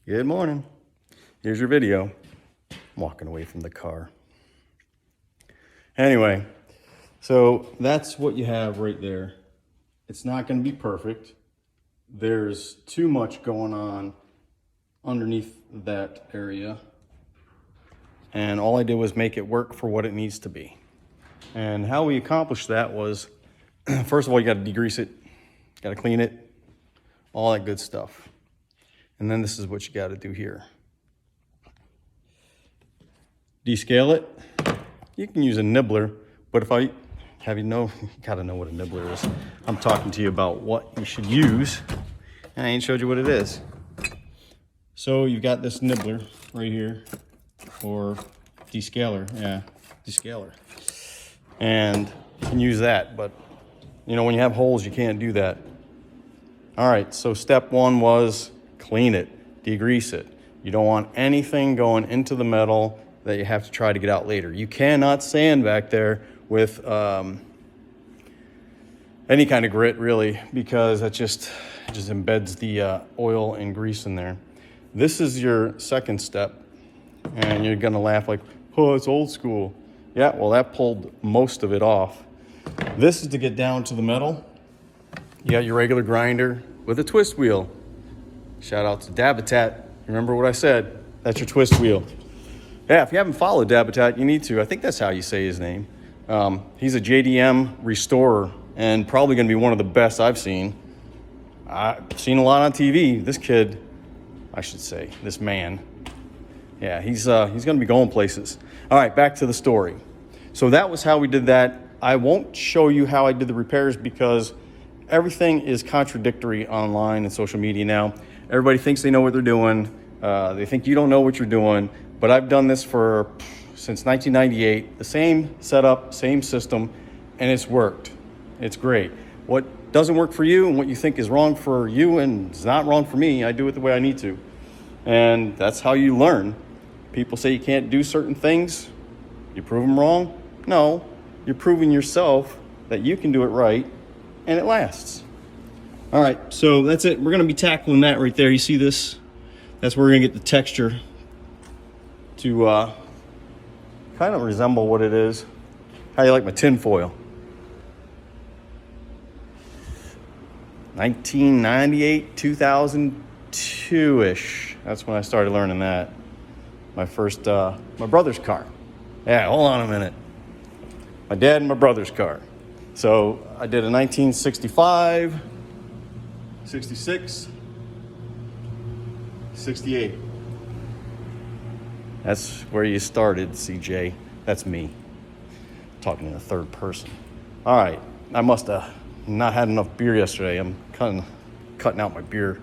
Good morning. Here's your video. I'm walking away from the car. Anyway, so that's what you have right there. It's not going to be perfect. There's too much going on underneath that area. And all I did was make it work for what it needs to be. And how we accomplished that was, first of all, you got to degrease it, got to clean it, all that good stuff. And then this is what you got to do here. Descale it. You can use a nibbler, but if I have you got to know what a nibbler is. I'm talking to you about what you should use, and I ain't showed you what it is. So you've got this nibbler right here, or descaler, descaler. And you can use that, but when you have holes, you can't do that. All right, so step one was clean it, degrease it. You don't want anything going into the metal that you have to try to get out later. You cannot sand back there with any kind of grit, really, because that just embeds the oil and grease in there. This is your second step, and you're gonna laugh like, oh, it's old school. Yeah, well, that pulled most of it off. This is to get down to the metal. You got your regular grinder with a twist wheel. Shout out to Dabitat. Remember what I said? That's your twist wheel. Yeah, if you haven't followed Dabitat, you need to. I think that's how you say his name. He's a JDM restorer and probably going to be one of the best I've seen. I've seen a lot on TV. This kid, I should say, this man. Yeah, he's going to be going places. All right, back to the story. So that was how we did that. I won't show you how I did the repairs because everything is contradictory online and social media now. Everybody thinks they know what they're doing. They think you don't know what you're doing. But I've done this since 1998. The same setup, same system, and it's worked. It's great. What doesn't work for you and what you think is wrong for you and is not wrong for me, I do it the way I need to. And that's how you learn. People say you can't do certain things. You prove them wrong? No, you're proving yourself that you can do it right, and it lasts. All right, so that's it. We're going to be tackling that right there. You see this? That's where we're going to get the texture to kind of resemble what it is. How you like my tin foil? 1998, 2002-ish. That's when I started learning that. My first, my brother's car. Yeah, hold on a minute. My dad and my brother's car. So I did a 1965, 66, 68. That's where you started, CJ. That's me. Talking in the third person. All right. I must have not had enough beer yesterday. I'm cutting out my beer.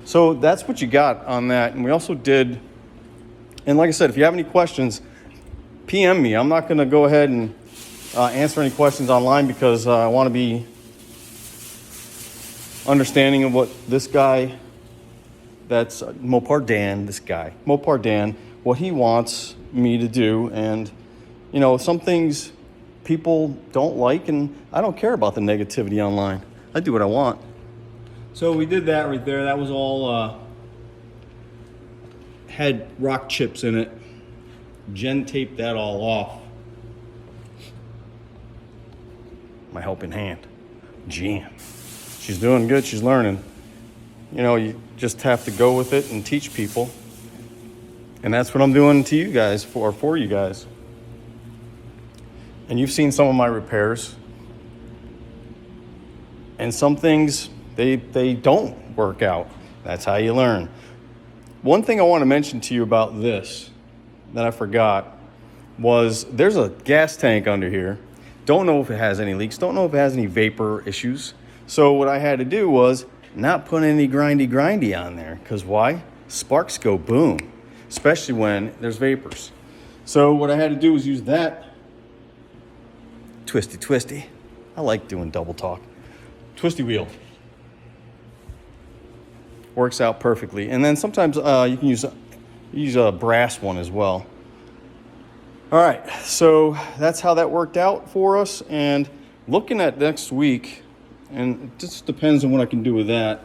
So that's what you got on that. And we also did, and like I said, if you have any questions, PM me. I'm not going to go ahead and answer any questions online because I want to be understanding of what this guy, that's Mopar Dan, what he wants me to do. And, some things people don't like, and I don't care about the negativity online. I do what I want. So we did that right there. That was all, had rock chips in it. Jen taped that all off. My helping hand, Jen. She's doing good. She's learning. You just have to go with it and teach people. And that's what I'm doing to you guys for you guys. And you've seen some of my repairs. And some things, they don't work out. That's how you learn. One thing I want to mention to you about this that I forgot was there's a gas tank under here. Don't know if it has any leaks. Don't know if it has any vapor issues. So what I had to do was not put any grindy on there. Because why? Sparks go boom. Especially when there's vapors. So what I had to do was use that twisty. I like doing double talk. Twisty wheel. Works out perfectly. And then sometimes you can use a brass one as well. All right, so that's how that worked out for us. And looking at next week, and it just depends on what I can do with that.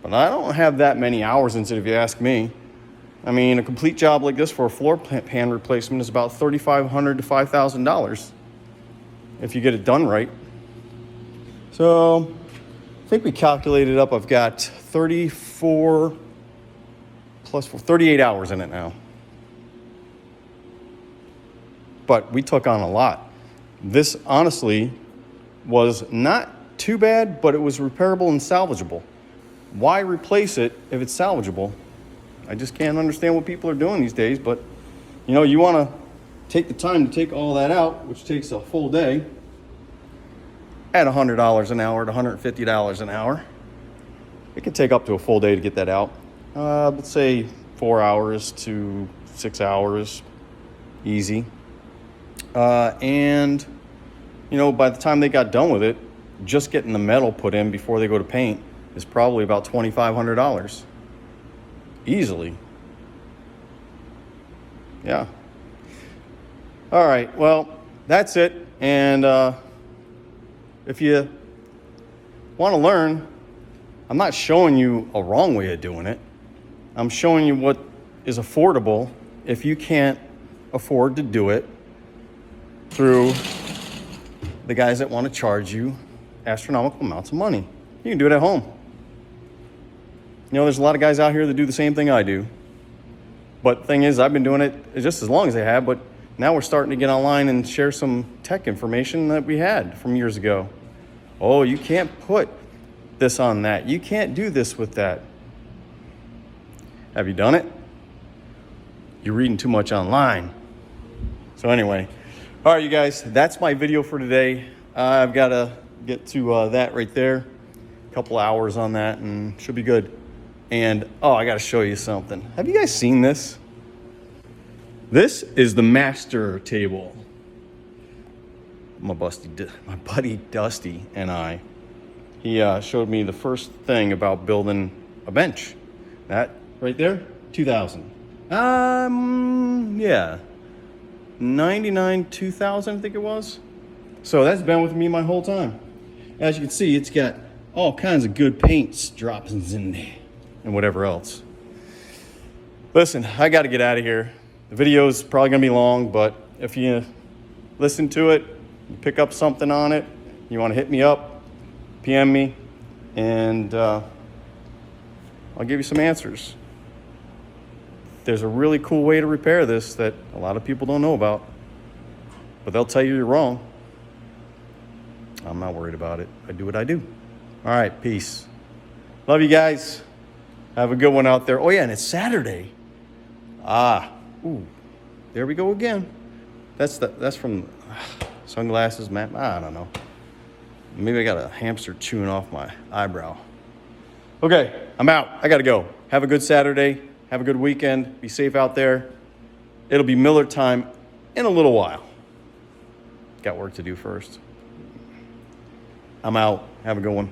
But I don't have that many hours into it, if you ask me. I mean, a complete job like this for a floor pan replacement is about $3,500 to $5,000 if you get it done right. So I think we calculated up. I've got 34 plus 4, 38 hours in it now. But we took on a lot. This honestly was not too bad, but it was repairable and salvageable. Why replace it if it's salvageable? I just can't understand what people are doing these days. But you know, you want to take the time to take all that out, which takes a full day, at $100 an hour to $150 an hour. It can take up to a full day to get that out. Let's say 4 hours to 6 hours, easy. And you know, by the time they got done with it, just getting the metal put in before they go to paint is probably about $2,500. Easily. Yeah. All right, well, that's it. And if you want to learn, I'm not showing you a wrong way of doing it. I'm showing you what is affordable if you can't afford to do it through the guys that want to charge you astronomical amounts of money. You can do it at home. You know, there's a lot of guys out here that do the same thing I do. But the thing is, I've been doing it just as long as I have, but now we're starting to get online and share some tech information that we had from years ago. Oh, you can't put this on that. You can't do this with that. Have you done it? You're reading too much online. So anyway, all right, you guys, that's my video for today. I've got to get to that right there. A couple hours on that and should be good. And, oh, I got to show you something. Have you guys seen this? This is the master table. My buddy Dusty and I, he showed me the first thing about building a bench. That right there, 2000. Yeah, 99, 2000, I think it was. So that's been with me my whole time. As you can see, it's got all kinds of good paints droppings in there and whatever else. Listen, I got to get out of here. The video is probably going to be long, but if you listen to it, you pick up something on it, you want to hit me up, PM me, and I'll give you some answers. There's a really cool way to repair this that a lot of people don't know about, but they'll tell you you're wrong. I'm not worried about it. I do what I do. All right, peace. Love you guys. Have a good one out there. Oh, yeah, and it's Saturday. Ooh, there we go again. That's from sunglasses, man. I don't know. Maybe I got a hamster chewing off my eyebrow. Okay, I'm out. I got to go. Have a good Saturday. Have a good weekend. Be safe out there. It'll be Miller time in a little while. Got work to do first. I'm out. Have a good one.